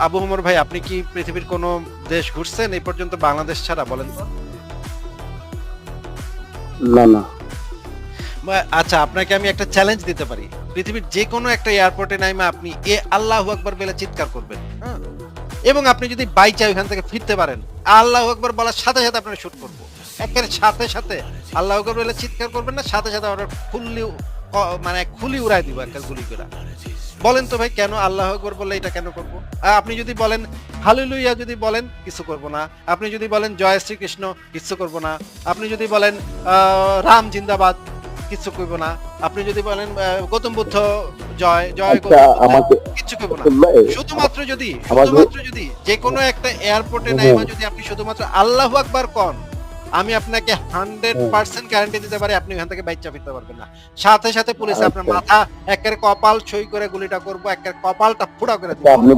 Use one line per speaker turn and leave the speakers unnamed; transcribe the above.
আবু ওমর ভাই, আপনি কি পৃথিবীর কোন দেশ ঘুরছেন এই পর্যন্ত বাংলাদেশ ছাড়া, বলেন তো?
না না।
আচ্ছা, আপনাকে আমি একটা চ্যালেঞ্জ দিতে পারি। পৃথিবীর যে কোনো একটা এয়ারপোর্টে নাইমা আপনি আল্লাহু আকবার বলে চিৎকার করবেন, হ্যাঁ? এবং আপনি যদি বাই চাই ওখান থেকে ফিরতে পারেন, আল্লাহু আকবার বলার সাথে সাথে আপনাকে শুট করব। একেবারে সাথে সাথে আল্লাহু আকবার বলে চিৎকার করবেন না, সাথে সাথে আমরা মানে খুলি উড়াই দিব একটা গুলি করে। বলেন তো ভাই, কেন আল্লাহু আকবার বললে এটা কেন করব? আপনি যদি বলেন হালেলুয়া, যদি বলেন কিছু করব না। আপনি যদি বলেন জয় শ্রীকৃষ্ণ, কিছু করব না। আপনি যদি বলেন রাম জিন্দাবাদ, কিছু করব না। আপনি যদি বলেন গৌতম বুদ্ধ জয় জয়
আচ্ছা,
গৌতম বুদ্ধ,
আমাকে
কিচ্ছু করব না।
ভাই,
শুধুমাত্র যদি
আমাকে
যে কোনো একটা এয়ারপোর্টে
হুম,
নাইমা যদি আপনি শুধুমাত্র আল্লাহু আকবার কন, আমি আপনাকে
হুম,
100% গ্যারান্টি দিতে পারি আপনি এখান থেকে বাইচ্চা ফিরতে পারবেন না। সাথে সাথে পুলিশ আপনার
আচ্ছা
মাথা একেবারে কপাল ছই করে গুলিটা করব, একেবারে কপালটা ফুড়া করে দিব।
আচ্ছা, আপনি